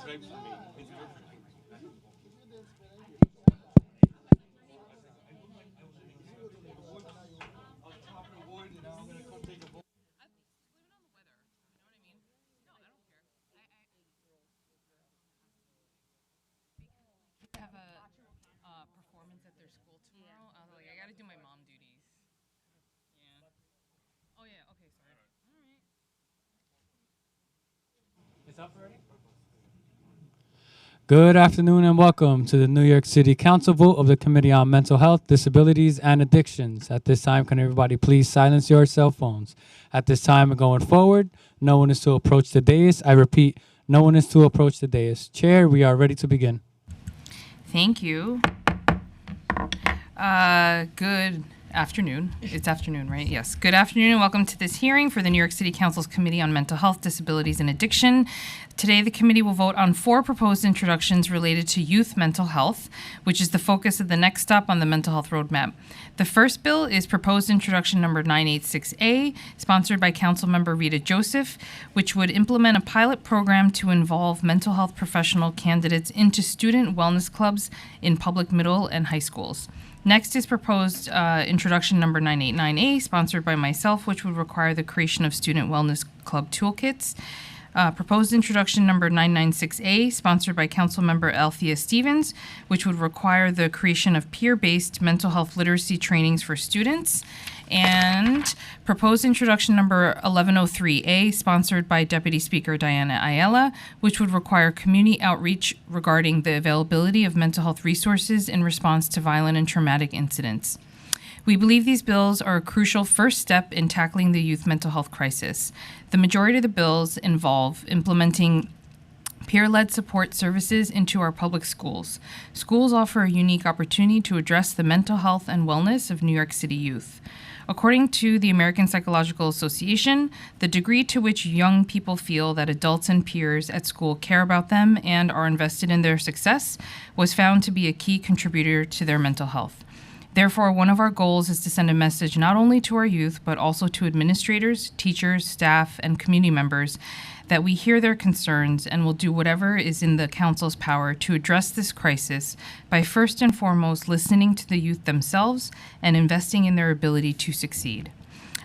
have a performance at their school tomorrow. I was like, I gotta do my mom duties. Yeah. Oh yeah. Okay. Sorry. All right. Good afternoon and welcome to the New York City Council vote of the Committee on Mental Health, Disabilities, and Addictions. At this time, can everybody please silence your cell phones? At this time and going forward, no one is to approach the dais. I repeat, no one is to approach the dais. Chair, we are ready to begin. Thank you. Good afternoon. It's afternoon, right? Yes. Good afternoon and welcome to this hearing for the New York City Council's Committee on Mental Health, Disabilities, and Addiction. Today, the committee will vote on 4 proposed introductions related to youth mental health, which is the focus of the next stop on the mental health roadmap. The first bill is proposed introduction number 986A, sponsored by Councilmember Rita Joseph, which would implement a pilot program to involve mental health professional candidates into student wellness clubs in public middle and high schools. Next is proposed introduction number 989A, sponsored by myself, which would require the creation of student wellness club toolkits. Proposed introduction number 996A, sponsored by Councilmember Althea Stevens, which would require the creation of peer-based mental health literacy trainings for students. And proposed introduction number 1103A, sponsored by Deputy Speaker Diana Ayala, which would require community outreach regarding the availability of mental health resources in response to violent and traumatic incidents. We believe these bills are a crucial first step in tackling the youth mental health crisis. The majority of the bills involve implementing peer-led support services into our public schools. Schools offer a unique opportunity to address the mental health and wellness of New York City youth. According to the American Psychological Association, the degree to which young people feel that adults and peers at school care about them and are invested in their success was found to be a key contributor to their mental health. Therefore, one of our goals is to send a message not only to our youth, but also to administrators, teachers, staff, and community members that we hear their concerns and will do whatever is in the Council's power to address this crisis by first and foremost listening to the youth themselves and investing in their ability to succeed.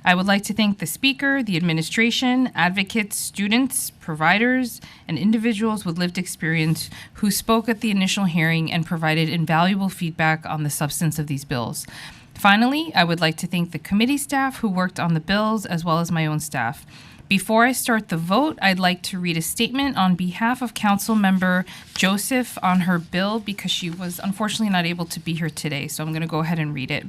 I would like to thank the speaker, the administration, advocates, students, providers, and individuals with lived experience who spoke at the initial hearing and provided invaluable feedback on the substance of these bills. Finally, I would like to thank the committee staff who worked on the bills as well as my own staff. Before I start the vote, I'd like to read a statement on behalf of Councilmember Joseph on her bill because she was unfortunately not able to be here today, so I'm going to go ahead and read it.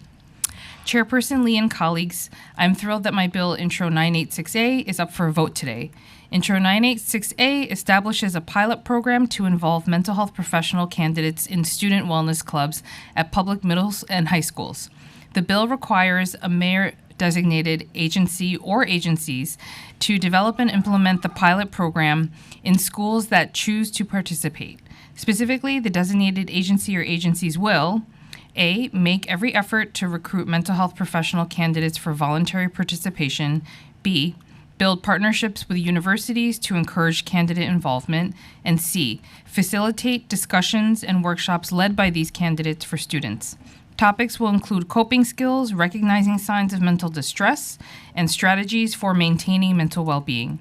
Chairperson Lee and colleagues, I'm thrilled that my bill, Intro 986A, is up for a vote today. Intro 986A establishes a pilot program to involve mental health professional candidates in student wellness clubs at public middle and high schools. The bill requires a mayor-designated agency or agencies to develop and implement the pilot program in schools that choose to participate. Specifically, the designated agency or agencies will A, make every effort to recruit mental health professional candidates for voluntary participation. B, build partnerships with universities to encourage candidate involvement. And C, facilitate discussions and workshops led by these candidates for students. Topics will include coping skills, recognizing signs of mental distress, and strategies for maintaining mental well-being.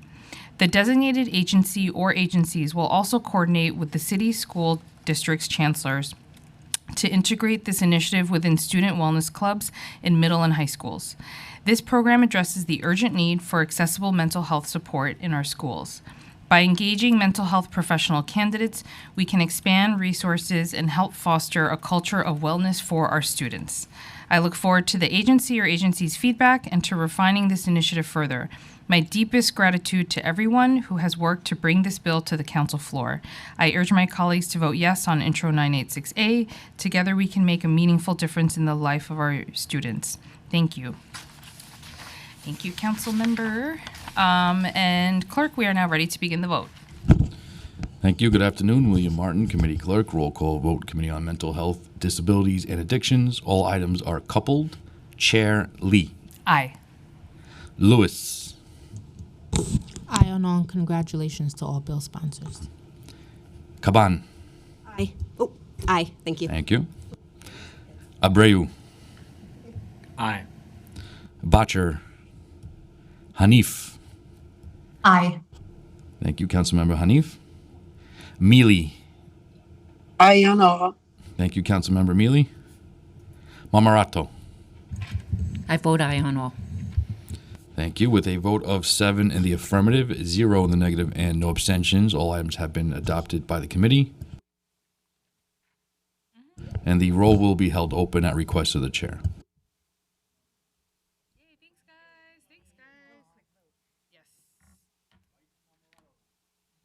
The designated agency or agencies will also coordinate with the city school district's chancellors to integrate this initiative within student wellness clubs in middle and high schools. This program addresses the urgent need for accessible mental health support in our schools. By engaging mental health professional candidates, we can expand resources and help foster a culture of wellness for our students. I look forward to the agency or agency's feedback and to refining this initiative further. My deepest gratitude to everyone who has worked to bring this bill to the council floor. I urge my colleagues to vote yes on Intro 986A. Together we can make a meaningful difference in the life of our students. Thank you. Thank you, council member. And clerk, we are now ready to begin the vote. Thank you. Good afternoon. William Martin, Committee Clerk. Roll call vote. Committee on Mental Health, Disabilities, and Addictions. All items are coupled. Chair Lee. Aye. Lewis. Aye on all, and congratulations to all bill sponsors. Caban. Aye. Oh, aye. Thank you. Thank you. Abreu. Aye. Botcher. Hanif. Aye. Thank you, Councilmember Hanif. Mealy. Aye on all. Thank you, Councilmember Mealy. Mamarato. I vote aye on all. Thank you. With a vote of 7 in the affirmative, 0 in the negative, and no abstentions, all items have been adopted by the committee. And the roll will be held open at request of the chair.